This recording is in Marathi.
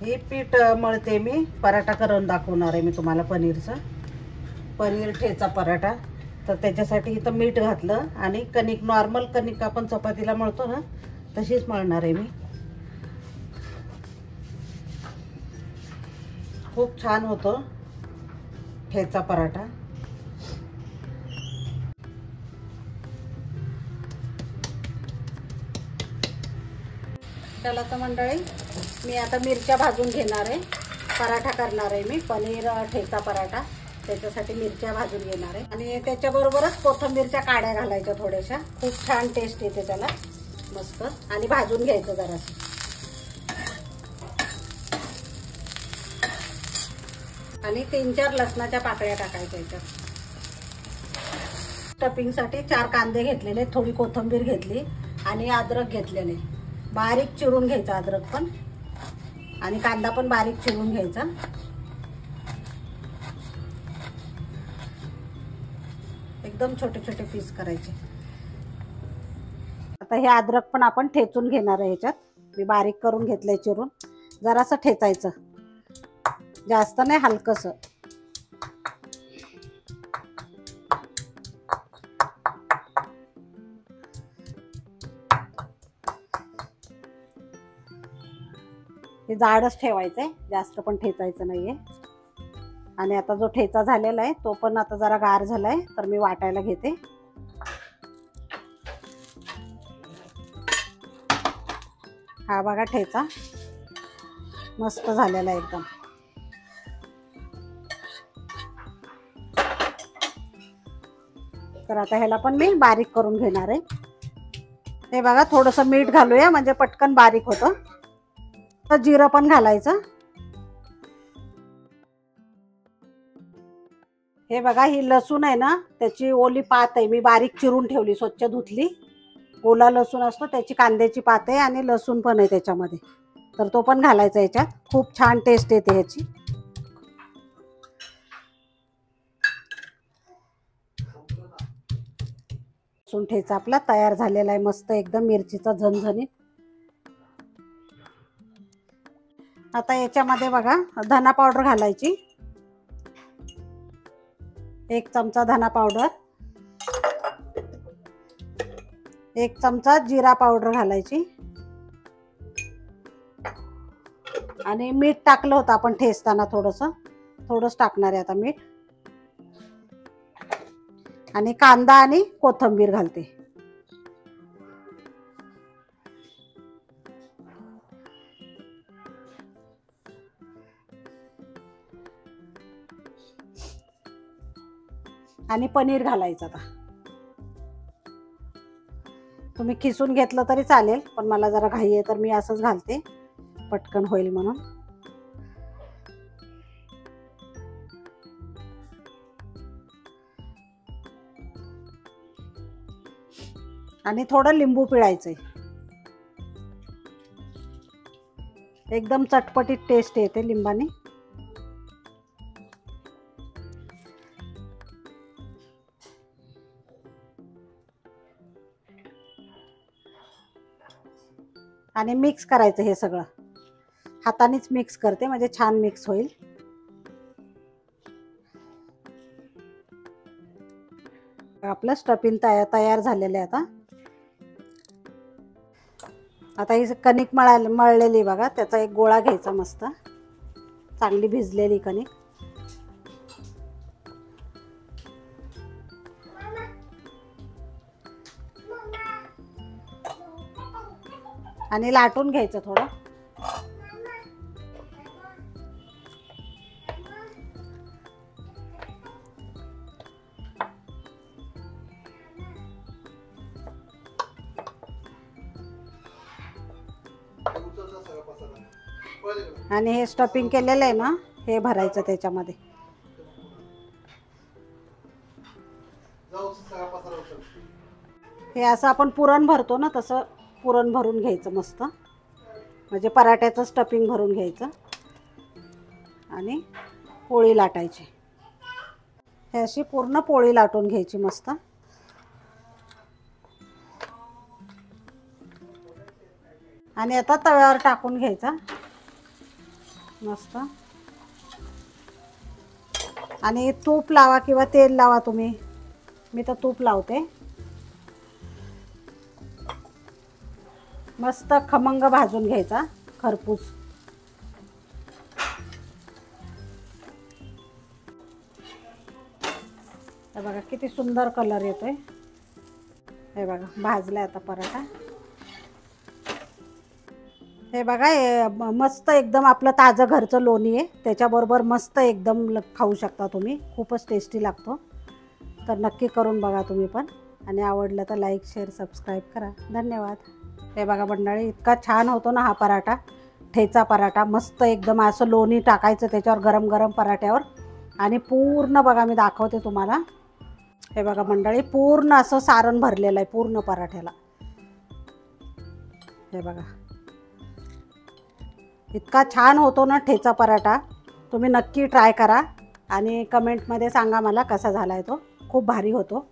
हे पीठ मळते मी, पराठा करून दाखवणार आहे मी तुम्हाला पनीरचा, पनीर ठेचा पराठा. तर त्याच्यासाठी इथं मीठ घातलं आणि कणिक, नॉर्मल कणिक आपण चपातीला मळतो ना तशीच मळणार आहे मी. खूप छान होतो ठेचा पराठा. चला तर मंडळी, मी आता मिरच्या भाजून घेणार आहे. पराठा करणार आहे मी, पनीर ठेचा पराठा. त्याच्यासाठी मिरच्या भाजून घेणार आहे आणि त्याच्याबरोबरच कोथिंबीरच्या काड्या घालायच्या थोड्याशा. खूप छान टेस्ट येते त्याला, मस्त. आणि भाजून घ्यायचं जरासं. आणि 3-4 लसणाच्या पाकळ्या टाकायच्या याच्यात. स्टफिंगसाठी 4 कांदे घेतलेले, थोडी कोथिंबीर घेतली आणि अद्रक घेतलेले. बारीक चिरून घ्यायचा अद्रक पण, आणि कांदा पण बारीक चिरून घ्यायचा. एकदम छोटे छोटे पीस करायचे. आता हे अद्रक पण आपण ठेचून घेणार आहे ह्याच्यात. मी बारीक करून घेतलंय चिरून. जरासं ठेचायचं, जास्त नाही, हलकस. हे जाडच ठेवायचंय, जास्त पण ठेचायचं नाहीये. आणि आता जो ठेचा झालेला आहे तो पण आता जरा गार झालाय, तर मी वाटायला घेते. हा बघा ठेचा मस्त झालेला आहे एकदम. तर आता ह्याला पण मी बारीक करून घेणार आहे. हे बघा, थोडंसं मीठ घालूया म्हणजे पटकन बारीक होतं. तर जिरं पण घालायचं. हे बघा, ही लसूण आहे ना, त्याची ओली पात आहे, मी बारीक चिरून ठेवली, स्वच्छ धुतली. ओला लसूण असतो, त्याची कांद्याची पात आहे आणि लसूण पण आहे त्याच्यामध्ये. तर तो पण घालायचा याच्यात. खूप छान टेस्ट येते ह्याची. लसूण ठेचा आपला तयार झालेला आहे, मस्त एकदम मिरचीचा झणझणीत. आता याच्यामध्ये बघा धना पावडर घालायची. 1 चमचा धना पावडर, 1 चमचा जिरा पावडर घालायची. आणि मीठ टाकलं होतं आपण ठेचताना, थोडंच टाकणार आहे आता मीठ. आणि कांदा आणि कोथिंबीर घालते. आणि पनीर घालायचं. आता तुम्ही खिसून घेतलं तरी चालेल, पण मला जरा घाई आहे तर मी असंच घालते, पटकन होईल म्हणून. आणि थोडं लिंबू पिळायचंय. एकदम चटपटीत टेस्ट येते लिंबाने. आणि मिक्स करायचं हे सगळं. हातानेच मिक्स करते म्हणजे छान मिक्स होईल. आपलं स्टफिंग तयार झालेलं आहे. आता ही कणिक मळलेली बघा, त्याचा एक गोळा घ्यायचा मस्त, चांगली भिजलेली कणिक. आणि लाटून घ्यायचं थोडं. आणि हे स्टफिंग केलेलं आहे ना, हे भरायचं त्याच्यामध्ये. हे असं आपण पुरण भरतो ना, तसं पुरण भरून घ्यायचं मस्त, म्हणजे पराठ्याचं स्टफिंग भरून घ्यायचं. आणि पोळी लाटायची. हे अशी पूर्ण पोळी लाटून घ्यायची मस्त. आणि आता तव्यावर टाकून घ्यायचा. मस्त. आणि तूप लावा किंवा तेल लावा तुम्ही, मी तर तूप लावते. मस्त खमंग भाजून घ्यायचा खरपूस. हे बघा किती सुंदर कलर येतोय. हे बघा भाजलाय आता पराठा. हे बघा हे मस्त एकदम आपलं ताजं घरचं लोणी आहे, त्याच्याबरोबर मस्त एकदम खाऊ शकता तुम्ही. खूपच टेस्टी लागतो. तर नक्की करून बघा तुम्ही पण. आणि आवडलं तर लाईक शेअर सबस्क्राईब करा. धन्यवाद. हे बघा मंडळी, इतका छान होतो ना हा पराठा, ठेचा पराठा. मस्त एकदम असं लोणी टाकायचं त्याच्यावर गरम गरम पराठ्यावर. आणि पूर्ण बघा मी दाखवते तुम्हाला. हे बघा मंडळी, पूर्ण असं सारण भरलेलं आहे पूर्ण पराठ्याला. हे बघा इतका छान होतो ना ठेचा पराठा. तुम्ही नक्की ट्राय करा आणि कमेंटमध्ये सांगा मला कसा झाला आहे तो. खूप भारी होतो.